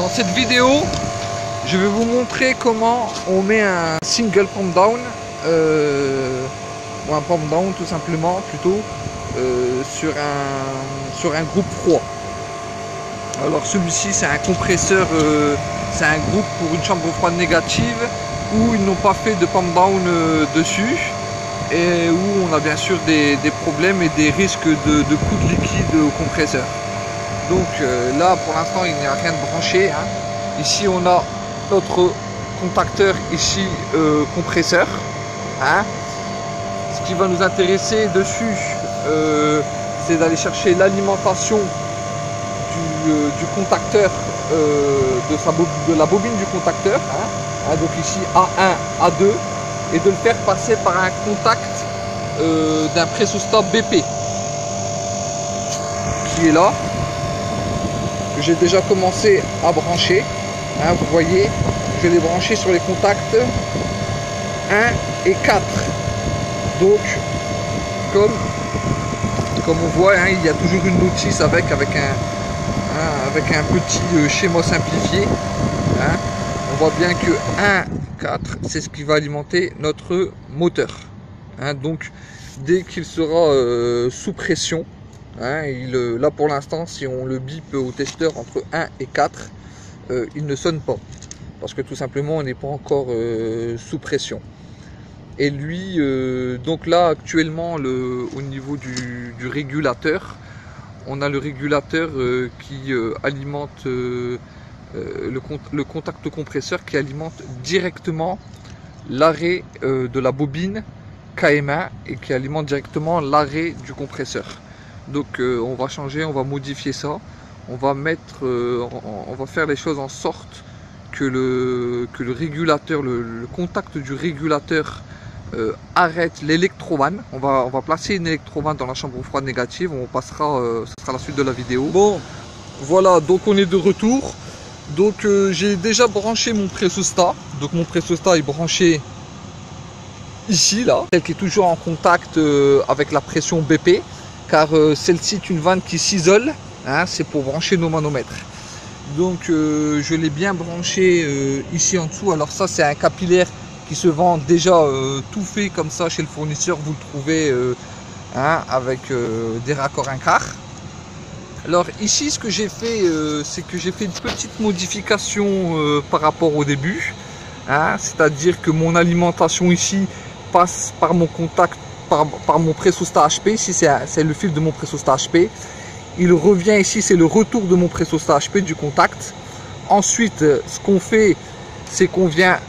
Dans cette vidéo, je vais vous montrer comment on met un single pump down, ou un pump down tout simplement plutôt, sur un groupe froid. Alors celui-ci c'est un compresseur, c'est un groupe pour une chambre froide négative où ils n'ont pas fait de pump down dessus et où on a bien sûr des problèmes et des risques de coups de liquide au compresseur. Donc là pour l'instant il n'y a rien de branché, hein. Ici on a notre contacteur ici compresseur, hein. Ce qui va nous intéresser dessus c'est d'aller chercher l'alimentation du contacteur, de la bobine du contacteur, hein. Donc ici A1, A2, et de le faire passer par un contact d'un pressostat BP qui est là, que j'ai déjà commencé à brancher, hein. Vous voyez, je l'ai branché sur les contacts 1 et 4. Donc comme on voit, hein, il y a toujours une notice avec un petit schéma simplifié, hein. On voit bien que 1, 4, c'est ce qui va alimenter notre moteur, hein. Donc dès qu'il sera sous pression, hein, là pour l'instant si on le bip au testeur entre 1 et 4, il ne sonne pas parce que tout simplement on n'est pas encore sous pression. Et lui, donc là actuellement au niveau du régulateur, on a le régulateur qui alimente le contact compresseur qui alimente directement l'arrêt de la bobine KM1 et qui alimente directement l'arrêt du compresseur. Donc on va changer, on va modifier ça, on va faire les choses en sorte que le régulateur, le contact du régulateur arrête l'électrovanne. On va placer une électrovanne dans la chambre froide négative. On passera, ce sera la suite de la vidéo. Bon, voilà, donc on est de retour. Donc j'ai déjà branché mon pressostat. Donc mon pressostat est branché ici, là, celle qui est toujours en contact avec la pression BP, car celle-ci est une vanne qui s'isole, hein, c'est pour brancher nos manomètres. Donc je l'ai bien branché ici en dessous. Alors ça c'est un capillaire qui se vend déjà tout fait comme ça chez le fournisseur. Vous le trouvez hein, avec des raccords un quart. Alors ici ce que j'ai fait, c'est que j'ai fait une petite modification par rapport au début, hein, c'est-à-dire que mon alimentation ici passe par mon contact, par mon pressostat HP. Ici c'est le fil de mon pressostat HP. Il revient ici, c'est le retour de mon pressostat HP du contact. Ensuite ce qu'on fait, c'est qu'on vient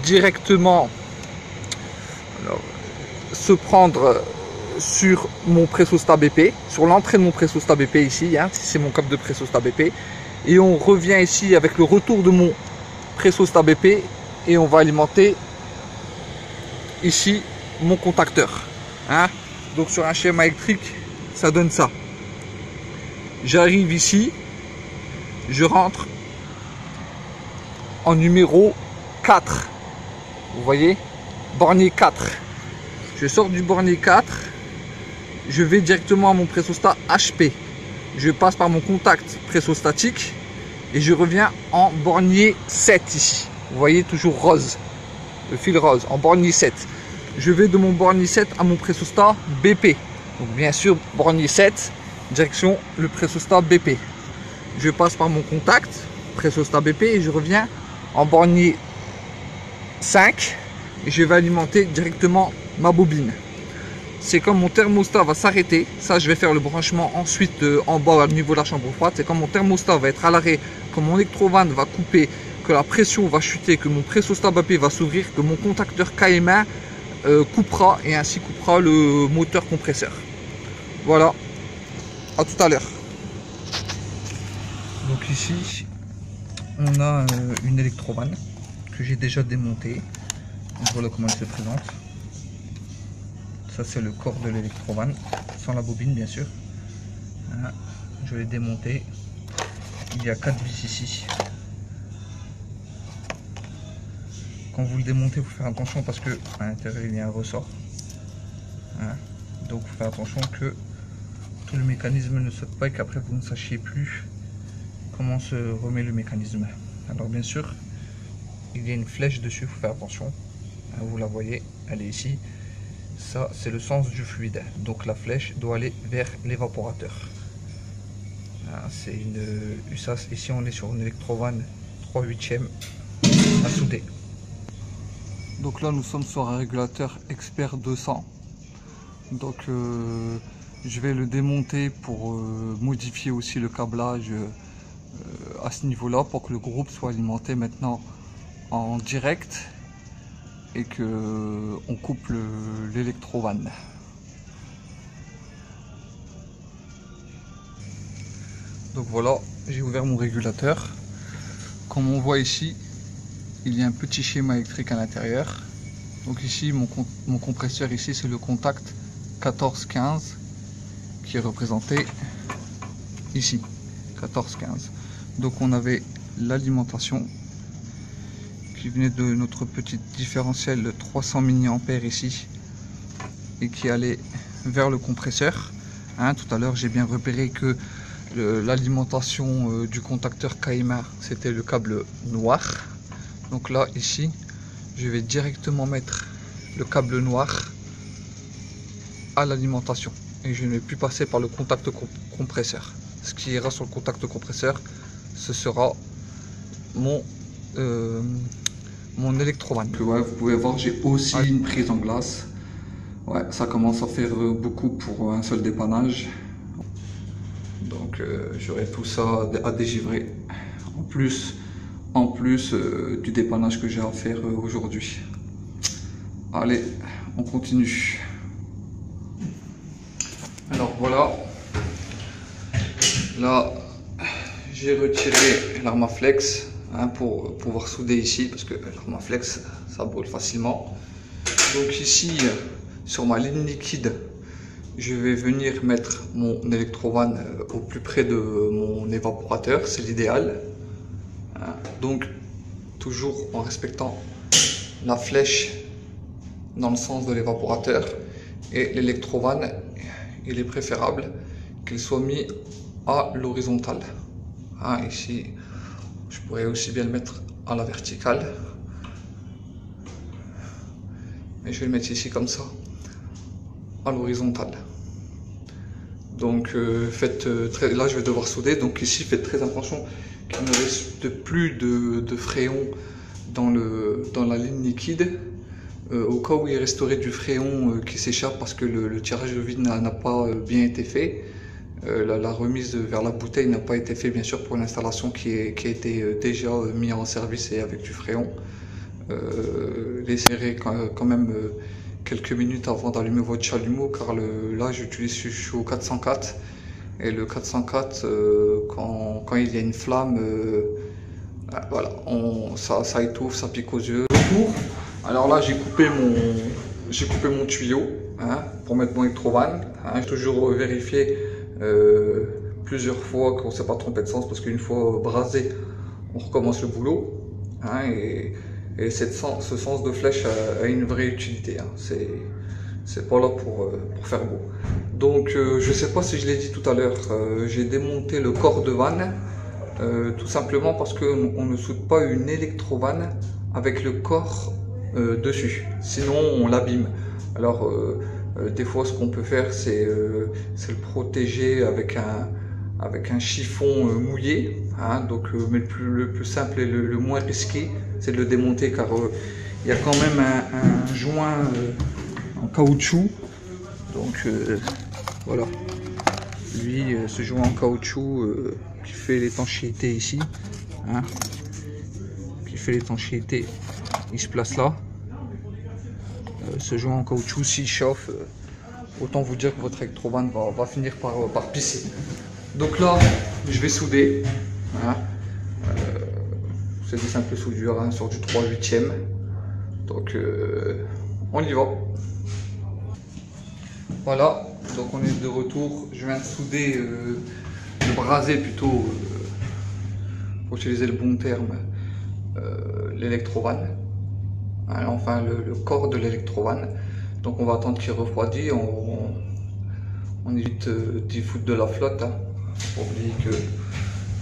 directement se prendre sur mon pressostat BP, sur l'entrée de mon pressostat BP ici, hein, c'est mon câble de pressostat BP, et on revient ici avec le retour de mon pressostat BP et on va alimenter ici mon contacteur, hein. Donc sur un schéma électrique ça donne ça. J'arrive ici, je rentre en numéro 4, vous voyez, bornier 4. Je sors du bornier 4, je vais directement à mon pressostat HP. Je passe par mon contact pressostatique et je reviens en bornier 7 ici. Vous voyez, toujours rose, le fil rose, en bornier 7. Je vais de mon bornier 7 à mon pressostat BP. Donc bien sûr, bornier 7, direction le pressostat BP. Je passe par mon contact pressostat BP et je reviens en bornier 5 et je vais alimenter directement ma bobine. C'est comme mon thermostat va s'arrêter, ça je vais faire le branchement ensuite en bas au niveau de la chambre froide. C'est comme mon thermostat va être à l'arrêt, que mon électrovanne va couper, que la pression va chuter, que mon pressostat BP va s'ouvrir, que mon contacteur KM1 coupera et ainsi coupera le moteur compresseur. Voilà, à tout à l'heure. Donc ici on a une électrovanne que j'ai déjà démontée. Voilà comment elle se présente. Ça c'est le corps de l'électrovanne, sans la bobine bien sûr. Voilà. Je l'ai démonté. Il y a 4 vis ici. Quand vous le démontez, vous faites attention parce que à l'intérieur il y a un ressort. Voilà. Donc vous faites attention que tout le mécanisme ne saute pas et qu'après vous ne sachiez plus comment se remet le mécanisme. Alors bien sûr, il y a une flèche dessus, il faut faire attention. Vous la voyez, elle est ici. Ça, c'est le sens du fluide. Donc la flèche doit aller vers l'évaporateur. C'est une USAS. Ici, on est sur une Electrovan 3/8 à souder. Donc là, nous sommes sur un régulateur Expert 200. Donc je vais le démonter pour modifier aussi le câblage à ce niveau-là pour que le groupe soit alimenté maintenant en direct et que on coupe l'électrovan. Donc voilà, j'ai ouvert mon régulateur. Comme on voit ici, il y a un petit schéma électrique à l'intérieur. Donc ici, mon compresseur ici, c'est le contact 14-15 qui est représenté ici, 14-15. Donc on avait l'alimentation qui venait de notre petit différentiel de 300 mA ici et qui allait vers le compresseur. Tout à l'heure, j'ai bien repéré que l'alimentation du contacteur KMA, c'était le câble noir. Donc là, ici, je vais directement mettre le câble noir à l'alimentation et je ne vais plus passer par le contact compresseur. Ce qui ira sur le contact compresseur, ce sera mon électrovan. Ouais, vous pouvez voir, j'ai aussi une prise en glace. Ouais, ça commence à faire beaucoup pour un seul dépannage. Donc j'aurai tout ça à dégivrer en plus du dépannage que j'ai à faire aujourd'hui. Allez, on continue. Alors voilà, là j'ai retiré l'Armaflex pour pouvoir souder ici parce que l'Armaflex ça brûle facilement. Donc ici sur ma ligne liquide, je vais venir mettre mon électrovan au plus près de mon évaporateur, c'est l'idéal. Donc toujours en respectant la flèche dans le sens de l'évaporateur, et l'électrovan, il est préférable qu'il soit mis à l'horizontale. Ici, je pourrais aussi bien le mettre à la verticale, mais je vais le mettre ici comme ça, à l'horizontale. Donc là je vais devoir souder, donc ici faites très attention qu'il ne reste plus de fréon dans la ligne liquide, au cas où il resterait du fréon qui s'échappe parce que le tirage de vide n'a pas bien été fait. La remise vers la bouteille n'a pas été fait bien sûr pour une installation qui a été déjà mise en service et avec du fréon. Laissez quand même quelques minutes avant d'allumer votre chalumeau, car là je suis au 404 et le 404 quand il y a une flamme, voilà, ça étouffe, ça pique aux yeux. Alors là j'ai coupé mon tuyau pour mettre mon électrovan. J'ai toujours vérifié plusieurs fois qu'on ne s'est pas trompé de sens, parce qu'une fois brasé on recommence le boulot, et ce sens de flèche a une vraie utilité. C'est pas là pour faire beau. Donc je sais pas si je l'ai dit tout à l'heure, j'ai démonté le corps de vanne, tout simplement parce qu'on ne soude pas une électrovanne avec le corps dessus, sinon on l'abîme. Alors des fois ce qu'on peut faire, c'est le protéger avec un chiffon mouillé, mais le plus simple et le moins risqué, c'est de le démonter, car il y a quand même un joint en caoutchouc. Donc voilà, lui, ce joint en caoutchouc qui fait l'étanchéité ici, qui fait l'étanchéité, il se place là. Ce joint en caoutchouc, s'il chauffe, autant vous dire que votre électrovan va finir par pisser. Donc là, je vais souder. C'est des simples soudures sur du 3/8. Donc on y va. Voilà, donc on est de retour. Je viens de souder, de braser plutôt, pour utiliser le bon terme, l'électrovan. Enfin le corps de l'électrovan. Donc on va attendre qu'il refroidisse. On évite d'y foutre de la flotte. Faut pas oublier que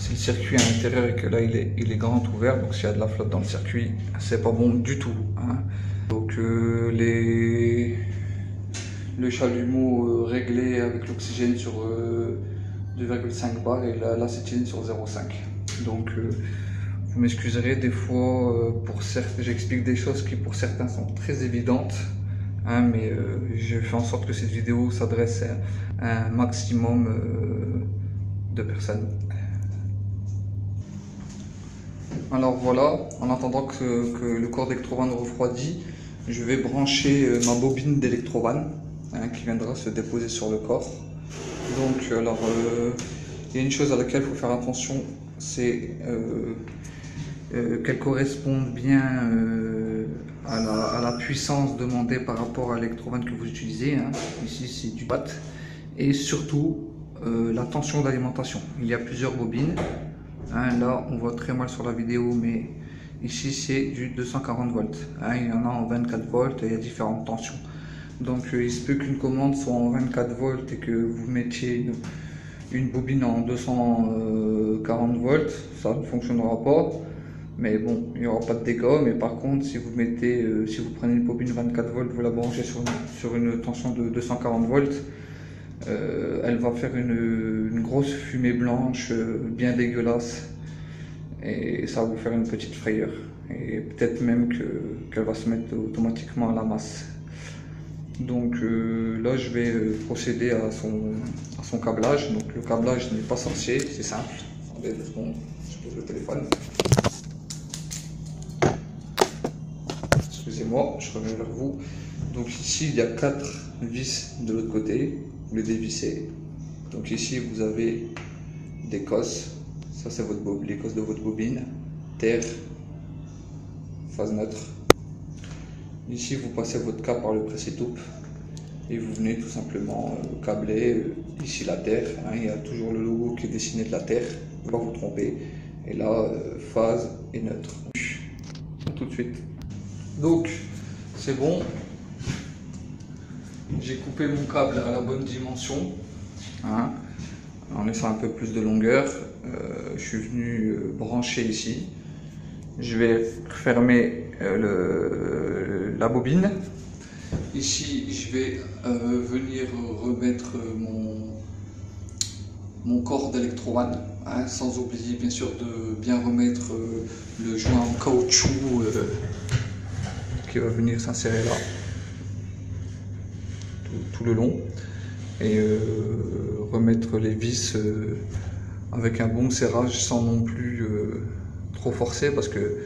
si le circuit à l'intérieur et que là il est grand ouvert, donc s'il y a de la flotte dans le circuit, c'est pas bon du tout, hein. Donc le chalumeau réglé avec l'oxygène sur 2,5 bar et l'acétyline sur 0,5. Donc vous m'excuserez des fois pour certains, j'explique des choses qui pour certains sont très évidentes, hein, mais je fais en sorte que cette vidéo s'adresse à un maximum de personnes. Alors voilà, en attendant que le corps d'Electrovan refroidit, je vais brancher ma bobine d'Electrovan, hein, qui viendra se déposer sur le corps. Donc alors, il y a une chose à laquelle il faut faire attention, c'est qu'elle corresponde bien à la puissance demandée par rapport à l'Electrovan que vous utilisez, hein. Ici c'est du watt, et surtout la tension d'alimentation. Il y a plusieurs bobines, hein, là on voit très mal sur la vidéo, mais ici c'est du 240 volts, hein. Il y en a en 24 volts et il y a différentes tensions. Donc il se peut qu'une commande soit en 24 volts et que vous mettiez une bobine en 240 volts, ça ne fonctionnera pas. Mais bon, il n'y aura pas de dégâts. Mais par contre, si vous mettez, si vous prenez une bobine 24 volts, vous la branchez sur une tension de 240 volts, elle va faire une grosse fumée blanche, bien dégueulasse, et ça va vous faire une petite frayeur. Et peut-être même qu'elle va se mettre automatiquement à la masse. Donc là, je vais procéder à son câblage. Donc le câblage n'est pas sorcier, c'est simple. Attendez 2 secondes, je pose le téléphone. Excusez-moi, je reviens vers vous. Donc ici, il y a 4 vis de l'autre côté. Vous les dévissez. Donc ici, vous avez des cosses. Ça, c'est les cosses de votre bobine. Terre, phase neutre. Ici, vous passez votre câble par le presse-étoupe et vous venez tout simplement câbler ici la terre, hein. Il y a toujours le logo qui est dessiné de la terre, ne pas vous tromper. Et là, phase et neutre. Tout de suite. Donc, c'est bon. J'ai coupé mon câble à la bonne dimension, hein, en laissant un peu plus de longueur. Je suis venu brancher ici. Je vais fermer la bobine. Ici, je vais venir remettre mon corps d'Electrovan, hein, sans oublier bien sûr de bien remettre le joint en caoutchouc qui va venir s'insérer là tout le long, et remettre les vis avec un bon serrage sans non plus trop forcer, parce que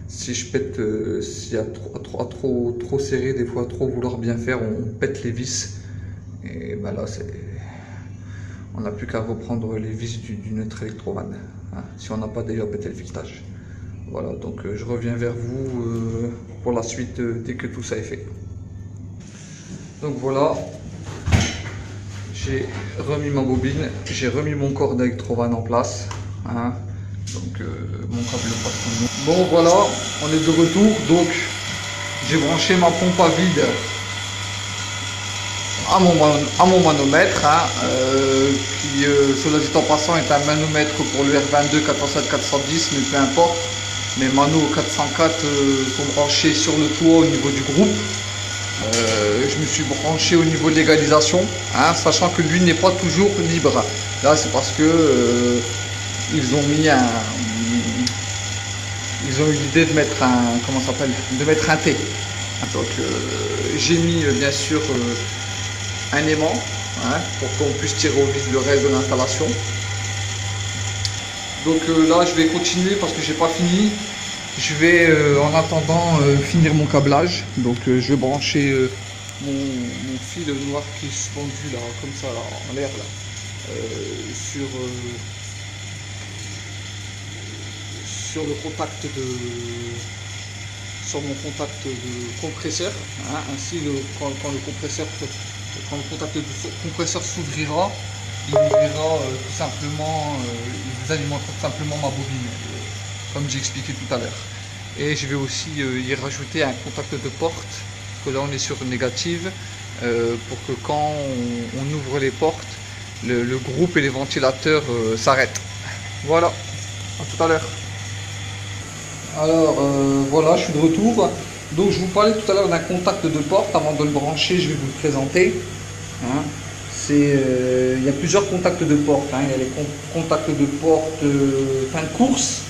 si je pète, s'il y a trop serré, des fois trop vouloir bien faire, on pète les vis, et ben là on n'a plus qu'à reprendre les vis du neutre Electrovan, hein, si on n'a pas déjà pété le filetage. Voilà, donc je reviens vers vous pour la suite dès que tout ça est fait. Donc voilà, j'ai remis ma bobine, j'ai remis mon corps d'Electrovan en place, hein. Donc mon câble passe. Bon voilà, on est de retour. Donc j'ai branché ma pompe à vide à mon manomètre, hein, qui cela dit en passant est un manomètre pour le R22 407 410, mais peu importe. Mes manos 404 sont branchés sur le toit au niveau du groupe. Je me suis branché au niveau de l'égalisation, hein, sachant que lui n'est pas toujours libre. Là c'est parce que ils ont eu l'idée de mettre de mettre un T. Donc j'ai mis bien sûr un aimant, hein, pour qu'on puisse tirer au vide le reste de l'installation. Donc là je vais continuer parce que j'ai pas fini. Je vais en attendant finir mon câblage. Donc je vais brancher mon fil noir qui est suspendu là, comme ça là, en l'air là, sur le contact sur mon contact de compresseur, hein. Ainsi quand le contact de compresseur s'ouvrira, il ouvrira tout simplement, il vous alimentera tout simplement ma bobine, comme j'ai expliqué tout à l'heure. Et je vais aussi y rajouter un contact de porte, parce que là on est sur négative, pour que quand on ouvre les portes, le groupe et les ventilateurs s'arrêtent. Voilà. À tout à l'heure. Alors voilà, je suis de retour. Donc je vous parlais tout à l'heure d'un contact de porte. Avant de le brancher, je vais vous le présenter. Hein. Il y a plusieurs contacts de porte. Hein. Il y a les contacts de porte fin de course.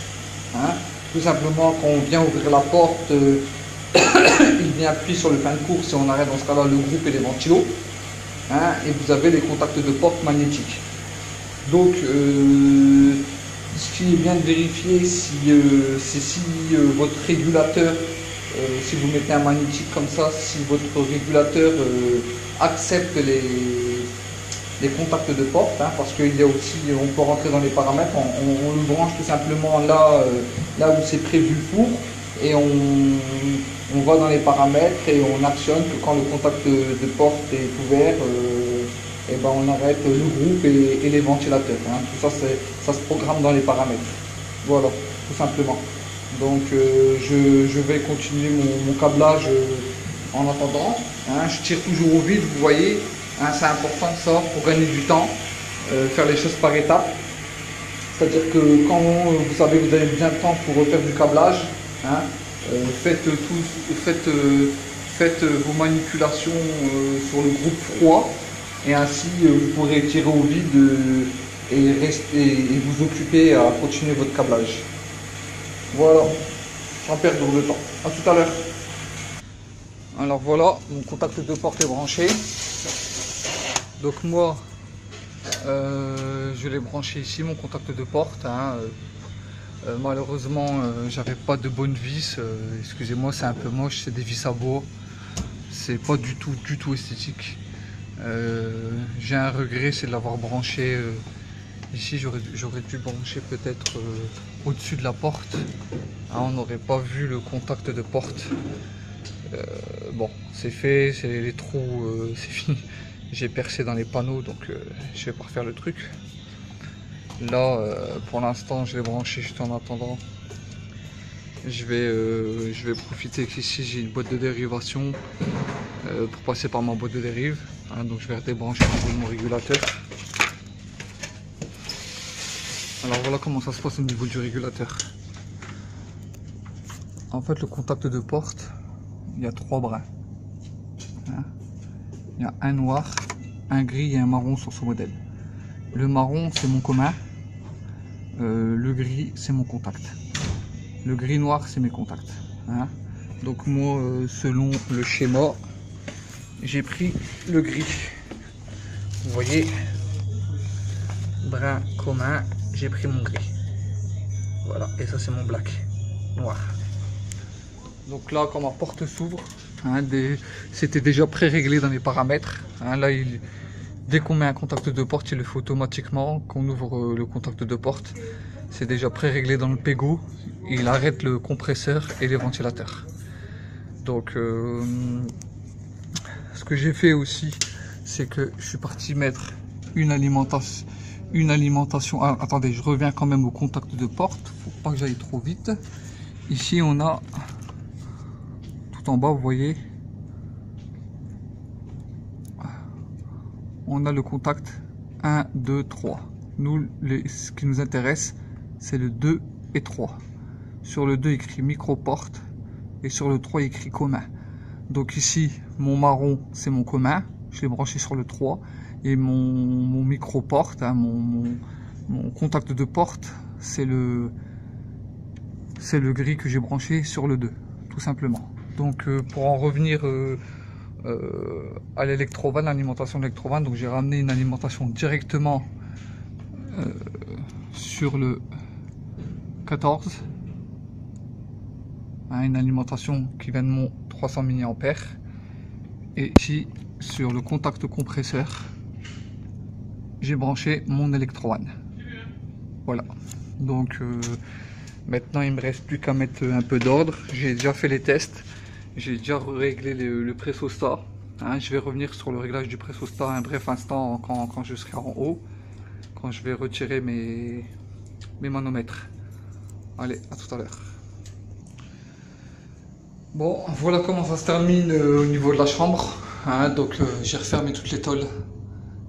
Hein. Tout simplement, quand on vient ouvrir la porte, il vient appuyer sur le fin de course et on arrête dans ce cas-là le groupe et les ventilos. Hein. Et vous avez les contacts de porte magnétiques. Donc, ce qui est bien de vérifier, c'est si votre régulateur, si vous mettez un magnétique comme ça, si votre régulateur accepte les contacts de porte, hein, parce qu'il y a aussi, on peut rentrer dans les paramètres, on le branche tout simplement là où c'est prévu pour, et on va dans les paramètres et on actionne que quand le contact de porte est ouvert, et ben on arrête le groupe et les ventilateurs. Hein. Tout ça, ça se programme dans les paramètres. Voilà, tout simplement. Donc je vais continuer mon câblage en attendant. Hein. Je tire toujours au vide, vous voyez. Hein, c'est important ça pour gagner du temps, faire les choses par étapes. C'est-à-dire que quand vous savez que vous avez bien de temps pour faire du câblage, hein, faites vos manipulations sur le groupe froid. Et ainsi, vous pourrez tirer au vide et vous occuper à continuer votre câblage. Voilà, sans perdre de temps. À tout à l'heure. Alors voilà, mon contact de porte est branché. Donc moi, je l'ai branché ici, mon contact de porte. Hein. Malheureusement, j'avais pas de bonne vis. Excusez-moi, c'est un peu moche, c'est des vis à bois. C'est pas du tout esthétique. J'ai un regret, c'est de l'avoir branché ici. J'aurais dû brancher peut-être au-dessus de la porte. Hein, on n'aurait pas vu le contact de porte. Bon, c'est fait, c'est les trous, c'est fini. J'ai percé dans les panneaux, donc je vais pas refaire le truc. Là, pour l'instant, je l'ai branché juste en attendant. Je vais profiter qu'ici j'ai une boîte de dérivation pour passer par ma boîte de dérive. Hein, donc je vais débrancher mon régulateur. Alors voilà comment ça se passe au niveau du régulateur. En fait, le contact de porte, il y a 3 brins. Hein, il y a un noir, un gris et un marron sur ce modèle. Le marron, c'est mon commun. Le gris, c'est mon contact. Le gris noir, c'est mes contacts. Hein. Donc moi, selon le schéma, j'ai pris le gris. Vous voyez, brun commun, j'ai pris mon gris. Voilà, et ça c'est mon black, noir. Donc là, quand ma porte s'ouvre, hein, c'était déjà pré-réglé dans les paramètres. Hein, là, dès qu'on met un contact de porte, il le fait automatiquement. Quand on ouvre le contact de porte, c'est déjà pré-réglé dans le Pego. Il arrête le compresseur et les ventilateurs. Donc, ce que j'ai fait aussi, c'est que je suis parti mettre une alimentation. Ah, attendez, je reviens quand même au contact de porte. Faut pas que j'aille trop vite. Ici, on a tout en bas, vous voyez, on a le contact 1, 2, 3. Nous, ce qui nous intéresse, c'est le 2 et 3. Sur le 2, écrit micro-porte et sur le 3, écrit commun. Donc ici, mon marron, c'est mon commun. Je l'ai branché sur le 3. Et mon micro-porte, hein, mon contact de porte, c'est le gris que j'ai branché sur le 2, tout simplement. Donc pour en revenir à l'électrovanne, l'alimentation électrovanne, donc j'ai ramené une alimentation directement sur le 14, hein, une alimentation qui vient de mon 300 mA, et ici sur le contact compresseur j'ai branché mon électrovanne. Voilà, donc maintenant il me reste plus qu'à mettre un peu d'ordre. J'ai déjà fait les tests, j'ai déjà réglé le pressostat. Hein, je vais revenir sur le réglage du pressostat un bref instant quand je serai en haut, quand je vais retirer mes manomètres. Allez, à tout à l'heure. Bon, voilà comment ça se termine au niveau de la chambre. Hein, donc j'ai refermé toutes les tôles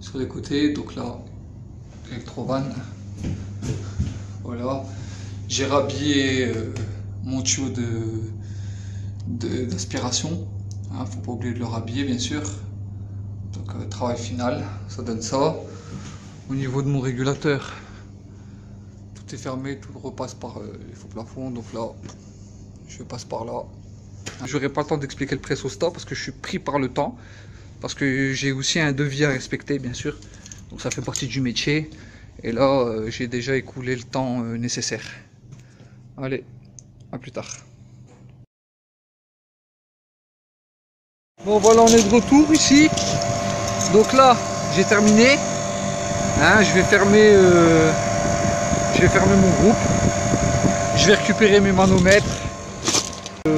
sur les côtés. Donc là, électrovanne. Voilà. J'ai rhabillé mon tuyau d'aspiration. Hein, faut pas oublier de le rhabiller bien sûr. Donc travail final, ça donne ça. Au niveau de mon régulateur, tout est fermé, tout repasse par les faux plafonds. Donc là, je passe par là. J'aurai pas le temps d'expliquer le pressostat parce que je suis pris par le temps. Parce que j'ai aussi un devis à respecter bien sûr. Donc ça fait partie du métier. Et là, j'ai déjà écoulé le temps nécessaire. Allez, à plus tard. Bon voilà, on est de retour ici. Donc là, j'ai terminé. Hein, je vais fermer mon groupe. Je vais récupérer mes manomètres.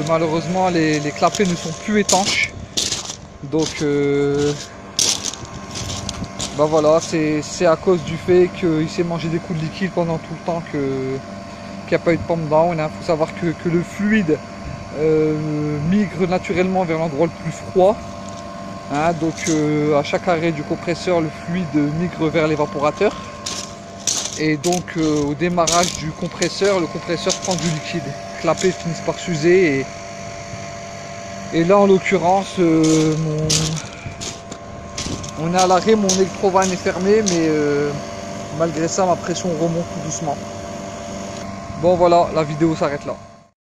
Malheureusement, les clapets ne sont plus étanches. Donc, bah voilà, c'est à cause du fait qu'il s'est mangé des coups de liquide pendant tout le temps qu'il n'y a pas eu de pump down. Il faut savoir que le fluide migre naturellement vers l'endroit le plus froid. Hein, donc à chaque arrêt du compresseur, le fluide migre vers l'évaporateur. Et donc au démarrage du compresseur, le compresseur prend du liquide. Les clapets finissent par s'user. Et là en l'occurrence, on est à l'arrêt, mon électrovan est fermé, mais malgré ça ma pression remonte tout doucement. Bon voilà, la vidéo s'arrête là.